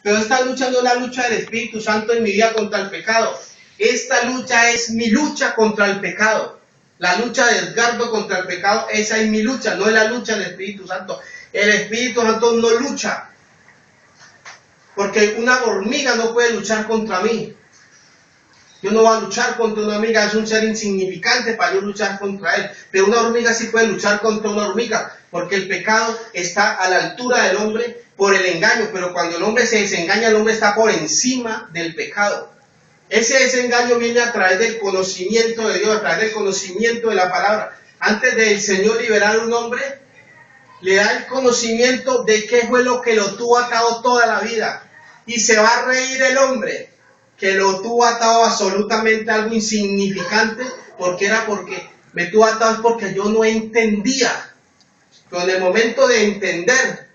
Pero esta lucha no es la lucha del Espíritu Santo en mi vida contra el pecado. Esta lucha es mi lucha contra el pecado. La lucha de Edgardo contra el pecado, esa es mi lucha, no es la lucha del Espíritu Santo. El Espíritu Santo no lucha. Porque una hormiga no puede luchar contra mí. Yo no voy a luchar contra una hormiga, es un ser insignificante para yo luchar contra él. Pero una hormiga sí puede luchar contra una hormiga, porque el pecado está a la altura del hombre por el engaño. Pero cuando el hombre se desengaña, el hombre está por encima del pecado. Ese desengaño viene a través del conocimiento de Dios, a través del conocimiento de la palabra. Antes del Señor liberar a un hombre, le da el conocimiento de qué fue lo que lo tuvo atado toda la vida. Y se va a reír el hombre que lo tuvo atado absolutamente a algo insignificante, porque me tuvo atado porque yo no entendía. Pero en el momento de entender,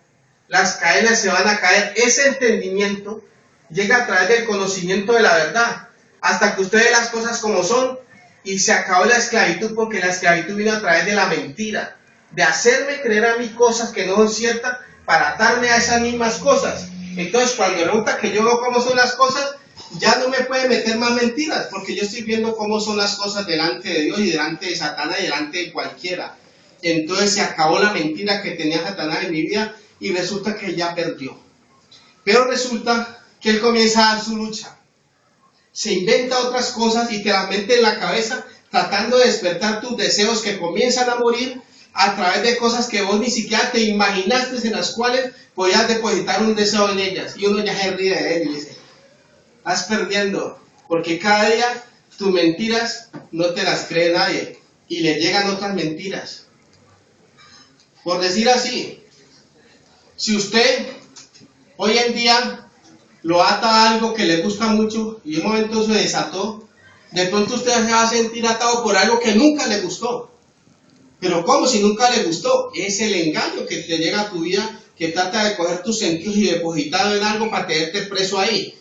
las cadenas se van a caer. Ese entendimiento llega a través del conocimiento de la verdad, hasta que usted ve las cosas como son, y se acabó la esclavitud, porque la esclavitud vino a través de la mentira, de hacerme creer a mí cosas que no son ciertas, para atarme a esas mismas cosas. Entonces, cuando resulta que yo veo cómo son las cosas, ya no me puede meter más mentiras, porque yo estoy viendo cómo son las cosas delante de Dios y delante de Satanás y delante de cualquiera. Entonces se acabó la mentira que tenía Satanás en mi vida y resulta que ya perdió. Pero resulta que él comienza a dar su lucha. Se inventa otras cosas y te las mete en la cabeza, tratando de despertar tus deseos que comienzan a morir a través de cosas que vos ni siquiera te imaginaste, en las cuales podías depositar un deseo en ellas. Y uno ya se ríe de él y dice: estás perdiendo, porque cada día tus mentiras no te las cree nadie y le llegan otras mentiras. Por decir así, si usted hoy en día lo ata a algo que le gusta mucho y en un momento se desató, de pronto usted se va a sentir atado por algo que nunca le gustó. Pero ¿cómo si nunca le gustó? Es el engaño que te llega a tu vida, que trata de coger tus sentidos y depositarlo en algo para tenerte preso ahí.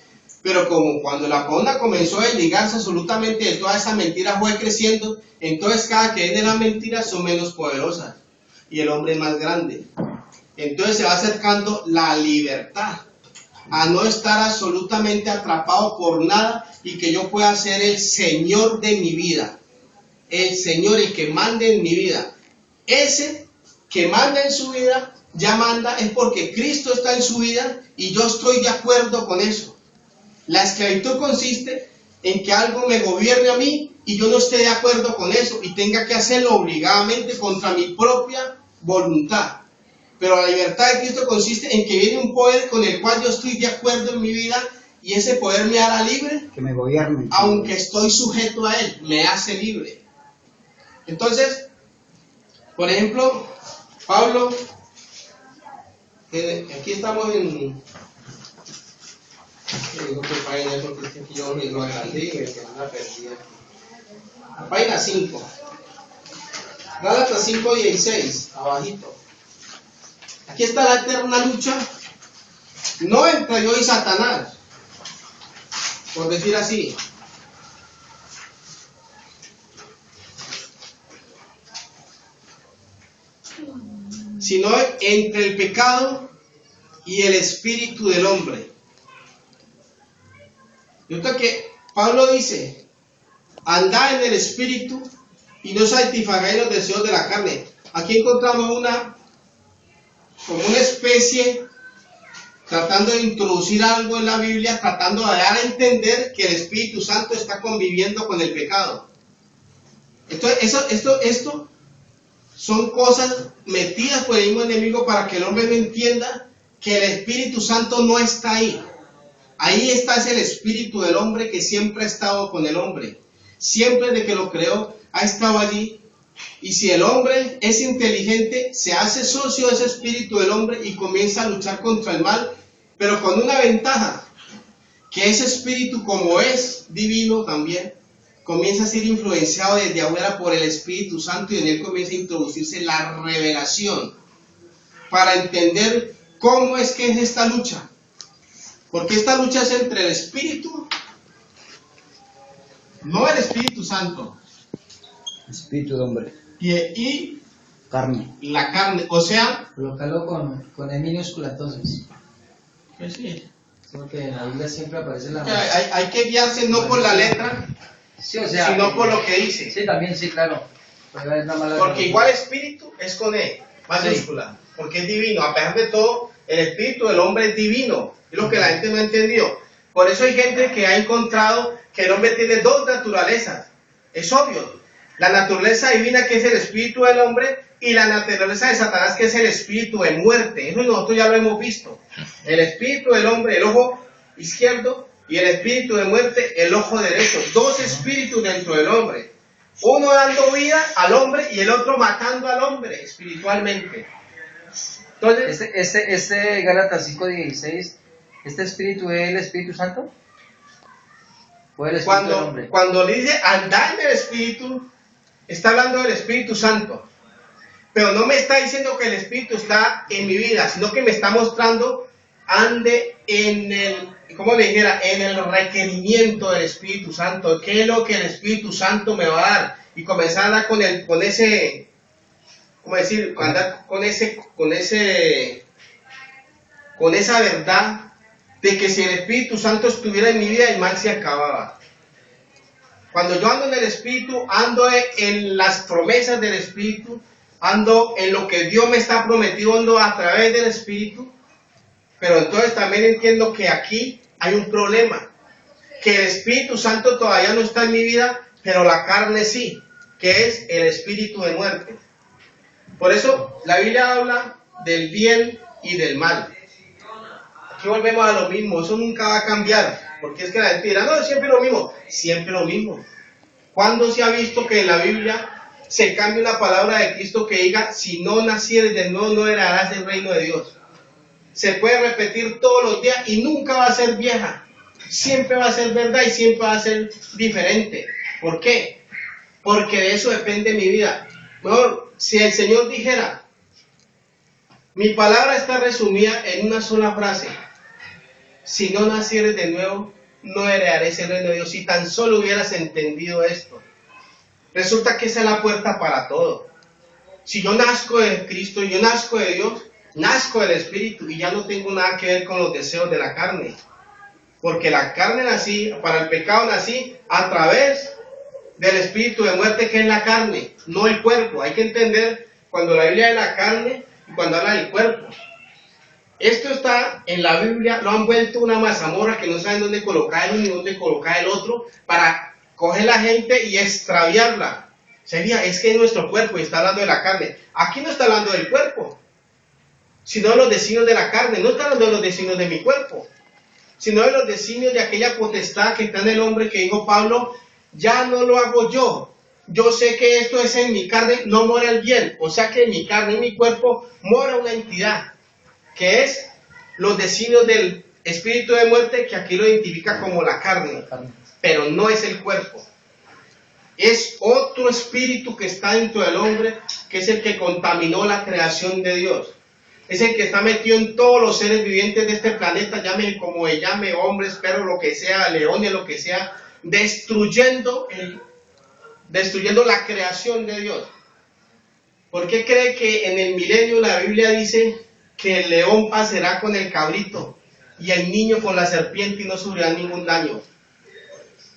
Pero como cuando la persona comenzó a desligarse absolutamente de toda esa mentira, fue creciendo, entonces cada que viene las mentiras son menos poderosas y el hombre es más grande. Entonces se va acercando la libertad, a no estar absolutamente atrapado por nada y que yo pueda ser el Señor de mi vida. El Señor, el que mande en mi vida. Ese que manda en su vida, ya manda, es porque Cristo está en su vida y yo estoy de acuerdo con eso. La esclavitud consiste en que algo me gobierne a mí y yo no esté de acuerdo con eso y tenga que hacerlo obligadamente contra mi propia voluntad. Pero la libertad de Cristo consiste en que viene un poder con el cual yo estoy de acuerdo en mi vida y ese poder me hará libre, que me gobierne, aunque estoy sujeto a él, me hace libre. Entonces, por ejemplo, Pablo, aquí estamos en... La página 5, Gálatas 5:16, abajito. Aquí está la eterna lucha, no entre yo y Satanás, por decir así, sino entre el pecado y el espíritu del hombre. Yo creo que Pablo dice: andad en el espíritu y no satisfagáis los deseos de la carne. Aquí encontramos como una especie, tratando de introducir algo en la Biblia, tratando de dar a entender que el Espíritu Santo está conviviendo con el pecado. Entonces, esto son cosas metidas por el mismo enemigo para que el hombre no entienda que el Espíritu Santo no está ahí. Ahí está, es el espíritu del hombre que siempre ha estado con el hombre. Siempre desde que lo creó, ha estado allí. Y si el hombre es inteligente, se hace socio de ese espíritu del hombre y comienza a luchar contra el mal, pero con una ventaja, que ese espíritu, como es divino también, comienza a ser influenciado desde afuera por el Espíritu Santo y en él comienza a introducirse la revelación para entender cómo es que es esta lucha. Porque esta lucha es entre el Espíritu, no el Espíritu Santo, espíritu de hombre, y carne, la carne, o sea, Colócalo con E minúscula entonces. pues sí, Porque en la Biblia siempre aparece la Hay que guiarse no por la letra, sí, o sea, sino por lo que dice. Sí, también, sí, claro. Puede haber una mala Porque igual espíritu es con E, mayúscula, porque es divino. A pesar de todo, el espíritu del hombre es divino. Es lo que la gente no ha entendido. Por eso hay gente que ha encontrado que el hombre tiene dos naturalezas. Es obvio. La naturaleza divina, que es el espíritu del hombre, y la naturaleza de Satanás, que es el espíritu de muerte. Eso nosotros ya lo hemos visto. El espíritu del hombre, el ojo izquierdo, y el espíritu de muerte, el ojo derecho. Dos espíritus dentro del hombre. Uno dando vida al hombre y el otro matando al hombre espiritualmente. Entonces, este Gálatas 5:16, ¿este espíritu es el Espíritu Santo? ¿O el espíritu del hombre? cuando le dice andar en el espíritu, está hablando del Espíritu Santo. Pero no me está diciendo que el espíritu está en mi vida, sino que me está mostrando ande en el, ¿cómo le dijera? En el requerimiento del Espíritu Santo. ¿Qué es lo que el Espíritu Santo me va a dar? Y comenzar a andar con ese, ¿cómo decir? Andar con esa verdad de que si el Espíritu Santo estuviera en mi vida, el mal se acababa. Cuando yo ando en el Espíritu, ando en las promesas del Espíritu, ando en lo que Dios me está prometiendo a través del Espíritu. Pero entonces también entiendo que aquí hay un problema, que el Espíritu Santo todavía no está en mi vida, pero la carne sí, que es el espíritu de muerte. Por eso la Biblia habla del bien y del mal. Aquí volvemos a lo mismo, eso nunca va a cambiar, porque es que la gente dirá, no, siempre lo mismo, siempre lo mismo. ¿Cuándo se ha visto que en la Biblia se cambia una palabra de Cristo que diga, si no nacieres de nuevo no heredarás el reino de Dios? Se puede repetir todos los días y nunca va a ser vieja. Siempre va a ser verdad y siempre va a ser diferente. ¿Por qué? Porque de eso depende mi vida. Mejor, si el Señor dijera, mi palabra está resumida en una sola frase: si no nacieres de nuevo, no heredarás el reino de Dios. Si tan solo hubieras entendido esto. Resulta que esa es la puerta para todo. Si yo nazco de Cristo, yo nazco de Dios, nazco del Espíritu y ya no tengo nada que ver con los deseos de la carne. Porque la carne nací, para el pecado nací a través del espíritu de muerte, que es la carne, no el cuerpo. Hay que entender cuando la Biblia es la carne y cuando habla del cuerpo. Esto está en la Biblia, lo han vuelto una mazamorra que no saben dónde colocar uno ni dónde colocar el otro, para coger la gente y extraviarla. Sería, es que es nuestro cuerpo y está hablando de la carne. Aquí no está hablando del cuerpo, sino de los designios de la carne. No está hablando de los designios de mi cuerpo, sino de los designios de aquella potestad que está en el hombre, que dijo Pablo, ya no lo hago yo. Yo sé que esto es en mi carne, no mora el bien. O sea que en mi carne, en mi cuerpo, mora una entidad, que es los designios del espíritu de muerte, que aquí lo identifica como la carne, pero no es el cuerpo. Es otro espíritu que está dentro del hombre, que es el que contaminó la creación de Dios. Es el que está metido en todos los seres vivientes de este planeta, llame como le llame, hombres, perros, lo que sea, leones, lo que sea, destruyendo la creación de Dios. ¿Por qué cree que en el milenio la Biblia dice que el león pasará con el cabrito y el niño con la serpiente y no sufrirá ningún daño?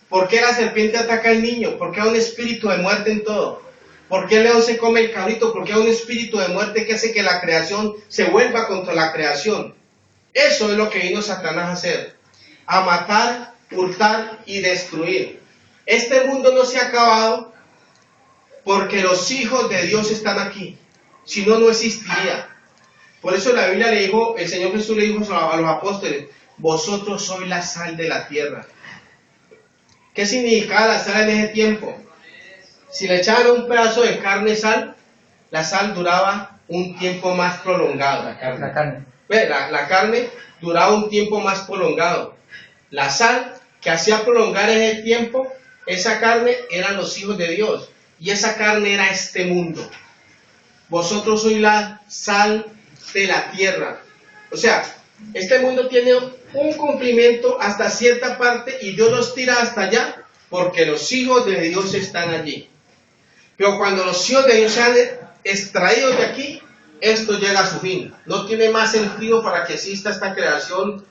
¿Por qué la serpiente ataca al niño? Porque hay un espíritu de muerte en todo. ¿Por qué el león se come el cabrito? Porque hay un espíritu de muerte que hace que la creación se vuelva contra la creación. Eso es lo que vino Satanás a hacer: a matar, hurtar y destruir. Este mundo no se ha acabado porque los hijos de Dios están aquí. Si no, no existiría. Por eso la Biblia le dijo, el Señor Jesús le dijo a los apóstoles, vosotros sois la sal de la tierra. ¿Qué significaba la sal en ese tiempo? Si le echaban un pedazo de carne sal, la sal duraba un tiempo más prolongado. La carne duraba un tiempo más prolongado. La sal que hacía prolongar ese tiempo, esa carne eran los hijos de Dios. Y esa carne era este mundo. Vosotros sois la sal de la tierra. O sea, este mundo tiene un cumplimiento hasta cierta parte y Dios los tira hasta allá porque los hijos de Dios están allí. Pero cuando los hijos de Dios sean extraídos de aquí, esto llega a su fin. No tiene más sentido para que exista esta creación